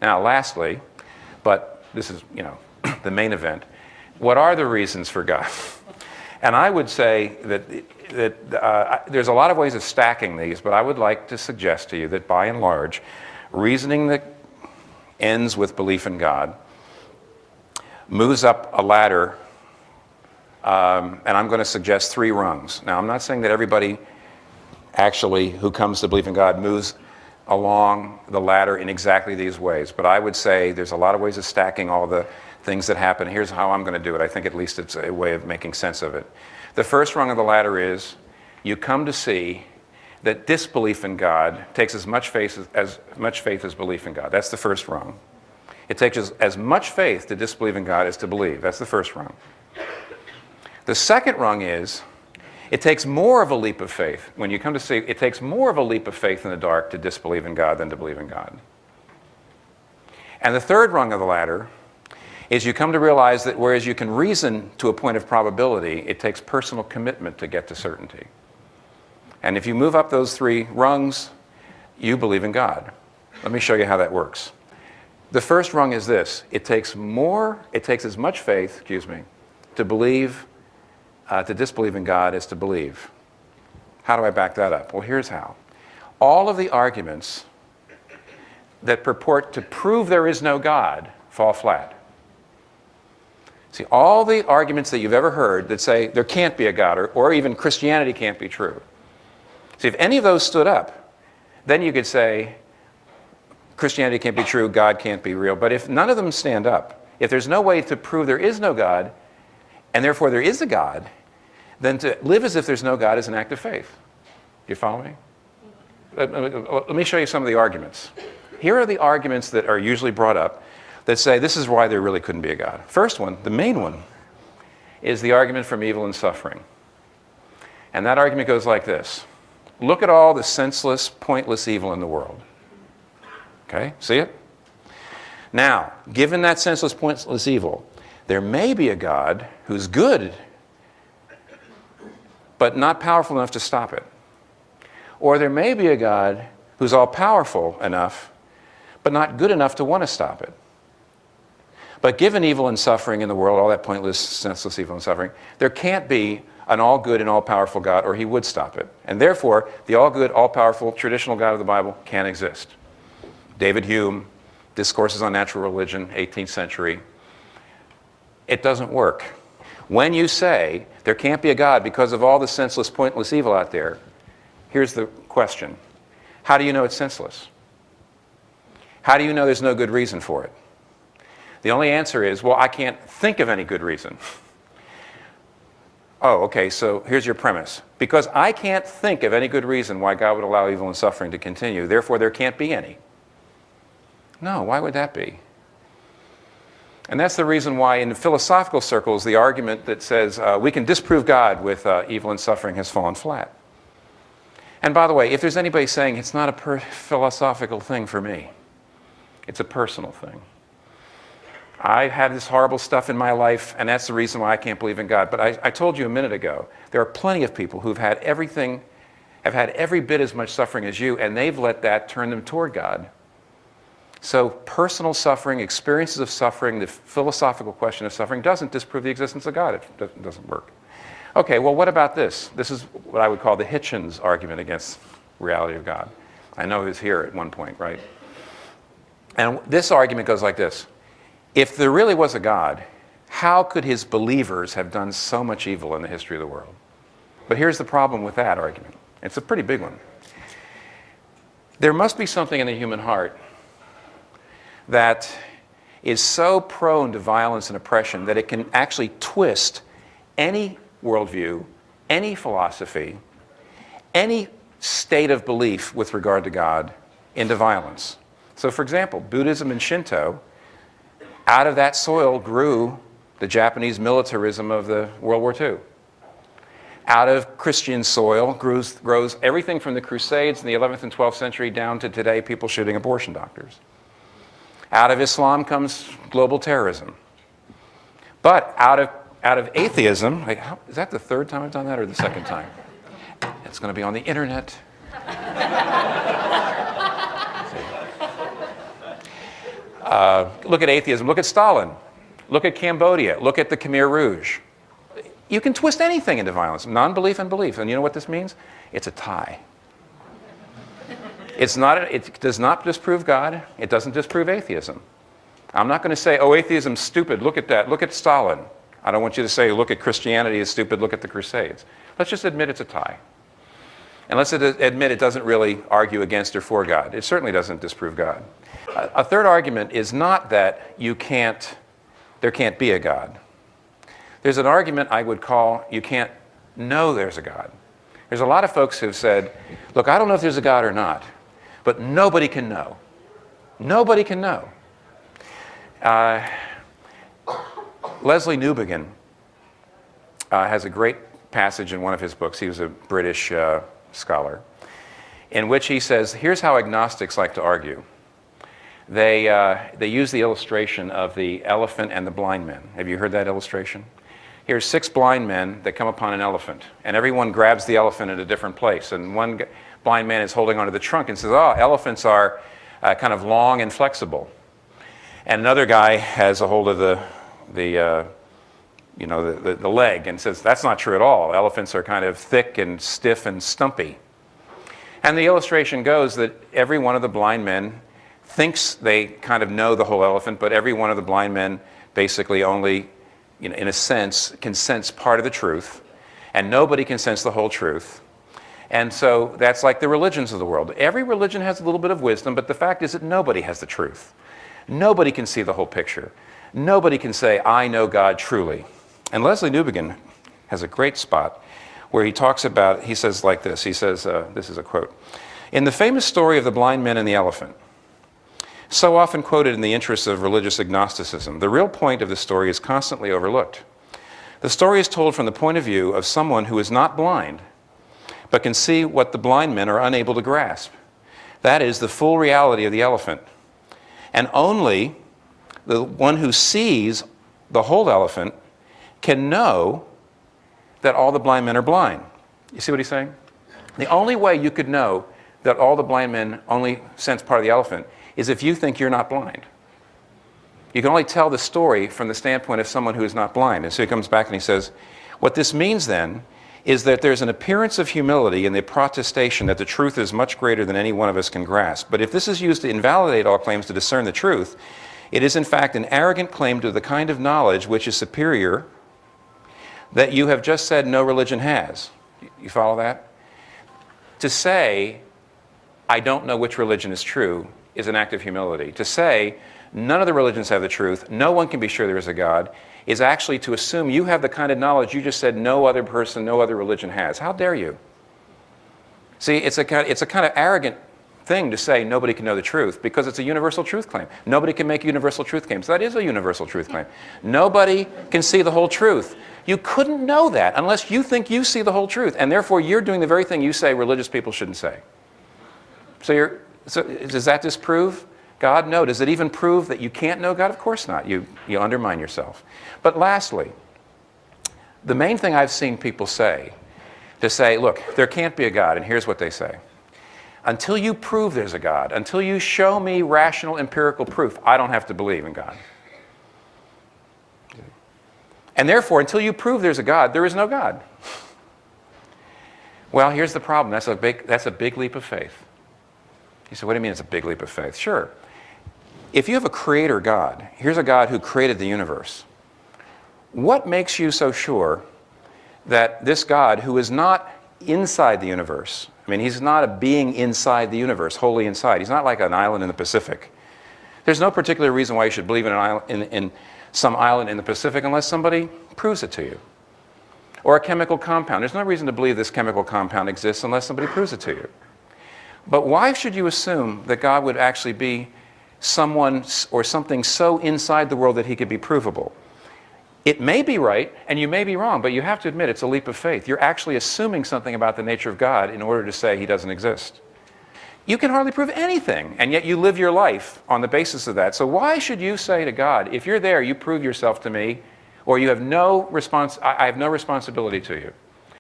Now, lastly, but this is, the main event, what are the reasons for God? And I would say that there's a lot of ways of stacking these, but I would like to suggest to you that by and large, reasoning that ends with belief in God moves up a ladder, and I'm going to suggest 3 rungs. Now, I'm not saying that everybody actually who comes to believe in God moves along the ladder in exactly these ways, but I would say there's a lot of ways of stacking all the things that happen. Here's how I'm going to do it. I think at least it's a way of making sense of it. The first rung of the ladder is you come to see that disbelief in God takes as much faith as belief in God. That's the first rung. It takes as much faith to disbelieve in God as to believe. That's the first rung. The second rung is it takes more of a leap of faith. When you come to see, it takes more of a leap of faith in the dark to disbelieve in God than to believe in God. And the third rung of the ladder is you come to realize that whereas you can reason to a point of probability, it takes personal commitment to get to certainty. And if you move up those 3 rungs, you believe in God. Let me show you how that works. The first rung is this. It takes as much faith, to believe, to disbelieve in God as to believe. How do I back that up? Well, here's how. All of the arguments that purport to prove there is no God fall flat. See, all the arguments that you've ever heard that say there can't be a God, or even Christianity can't be true. See, if any of those stood up, then you could say Christianity can't be true, God can't be real. But if none of them stand up, if there's no way to prove there is no God, and therefore there is a God, then to live as if there's no God is an act of faith. Do you follow me? Let me show you some of the arguments. Here are the arguments that are usually brought up that say this is why there really couldn't be a God. First one, the main one, is the argument from evil and suffering. And that argument goes like this. Look at all the senseless, pointless evil in the world. Okay, see it? Now, given that senseless, pointless evil, there may be a God who's good, but not powerful enough to stop it. Or there may be a God who's all-powerful enough, but not good enough to want to stop it. But given evil and suffering in the world, all that pointless, senseless evil and suffering, there can't be an all-good and all-powerful God, or he would stop it. And therefore, the all-good, all-powerful, traditional God of the Bible can't exist. David Hume, Discourses on Natural Religion, 18th century. It doesn't work. When you say there can't be a God because of all the senseless, pointless evil out there, here's the question. How do you know it's senseless? How do you know there's no good reason for it? The only answer is, well, I can't think of any good reason. Oh, okay, so here's your premise. Because I can't think of any good reason why God would allow evil and suffering to continue, therefore there can't be any. No, why would that be? And that's the reason why in philosophical circles, the argument that says we can disprove God with evil and suffering has fallen flat. And by the way, if there's anybody saying it's not a philosophical thing for me, it's a personal thing. I've had this horrible stuff in my life, and that's the reason why I can't believe in God. But I told you a minute ago, there are plenty of people who've had everything, have had every bit as much suffering as you, and they've let that turn them toward God. So personal suffering, experiences of suffering, the philosophical question of suffering doesn't disprove the existence of God. It doesn't work. Okay, well, what about this? This is what I would call the Hitchens argument against reality of God. I know he was here at one point, right? And this argument goes like this. If there really was a God, how could his believers have done so much evil in the history of the world? But here's the problem with that argument. It's a pretty big one. There must be something in the human heart that is so prone to violence and oppression that it can actually twist any worldview, any philosophy, any state of belief with regard to God into violence. So for example, Buddhism and Shinto, out of that soil grew the Japanese militarism of the World War II. Out of Christian soil grows everything from the Crusades in the 11th and 12th century down to today, people shooting abortion doctors. Out of Islam comes global terrorism. But out of atheism, is that the third time I've done that or the second time? It's going to be on the internet. Look at atheism. Look at Stalin. Look at Cambodia. Look at the Khmer Rouge. You can twist anything into violence. Non-belief and belief. And you know what this means? It's a tie. It does not disprove God. It doesn't disprove atheism. I'm not going to say, oh, atheism's stupid. Look at that. Look at Stalin. I don't want you to say, look at Christianity is stupid. Look at the Crusades. Let's just admit it's a tie. And let's admit it doesn't really argue against or for God. It certainly doesn't disprove God. A third argument is not that there can't be a God. There's an argument I would call you can't know there's a God. There's a lot of folks who've said, look, I don't know if there's a God or not, but nobody can know. Nobody can know. Leslie Newbigin has a great passage in one of his books. He was a British scholar, in which he says, here's how agnostics like to argue. They use the illustration of the elephant and the blind men. Have you heard that illustration? Here's 6 blind men that come upon an elephant, and everyone grabs the elephant at a different place. And one blind man is holding onto the trunk and says, oh, elephants are kind of long and flexible. And another guy has a hold of the leg and says, that's not true at all. Elephants are kind of thick and stiff and stumpy. And the illustration goes that every one of the blind men thinks they kind of know the whole elephant, but every one of the blind men basically only, in a sense, can sense part of the truth, and nobody can sense the whole truth. And so that's like the religions of the world. Every religion has a little bit of wisdom, but the fact is that nobody has the truth. Nobody can see the whole picture. Nobody can say, I know God truly. And Leslie Newbigin has a great spot where he talks about, he says like this, he says, this is a quote, in the famous story of the blind men and the elephant, so often quoted in the interests of religious agnosticism, the real point of the story is constantly overlooked. The story is told from the point of view of someone who is not blind, but can see what the blind men are unable to grasp. That is the full reality of the elephant. And only the one who sees the whole elephant can know that all the blind men are blind. You see what he's saying? The only way you could know that all the blind men only sense part of the elephant is if you think you're not blind. You can only tell the story from the standpoint of someone who is not blind. And so he comes back and he says, what this means then is that there's an appearance of humility in the protestation that the truth is much greater than any one of us can grasp. But if this is used to invalidate all claims to discern the truth, it is in fact an arrogant claim to the kind of knowledge which is superior that you have just said no religion has. You follow that? To say, I don't know which religion is true, is an act of humility. To say, none of the religions have the truth, no one can be sure there is a God, is actually to assume you have the kind of knowledge you just said no other person, no other religion has. How dare you? See, it's a kind of arrogant thing to say nobody can know the truth because it's a universal truth claim. Nobody can make universal truth claims. That is a universal truth claim. Nobody can see the whole truth. You couldn't know that unless you think you see the whole truth, and therefore you're doing the very thing you say religious people shouldn't say. So does that disprove God? No. Does it even prove that you can't know God? Of course not. You undermine yourself. But lastly, the main thing I've seen people say, to say, look, there can't be a God, and here's what they say. Until you prove there's a God, until you show me rational empirical proof, I don't have to believe in God. And therefore, until you prove there's a God, there is no God. Well, here's the problem. That's a big leap of faith. You say, what do you mean it's a big leap of faith? Sure. If you have a creator God, here's a God who created the universe. What makes you so sure that this God, who is not inside the universe, I mean, he's not a being inside the universe, wholly inside. He's not like an island in the Pacific. There's no particular reason why you should believe in in some island in the Pacific unless somebody proves it to you. Or a chemical compound. There's no reason to believe this chemical compound exists unless somebody proves it to you. But why should you assume that God would actually be someone or something so inside the world that he could be provable? It may be right, and you may be wrong, but you have to admit it's a leap of faith. You're actually assuming something about the nature of God in order to say he doesn't exist. You can hardly prove anything, and yet you live your life on the basis of that. So why should you say to God, if you're there, you prove yourself to me, or you have no response, I have no responsibility to you?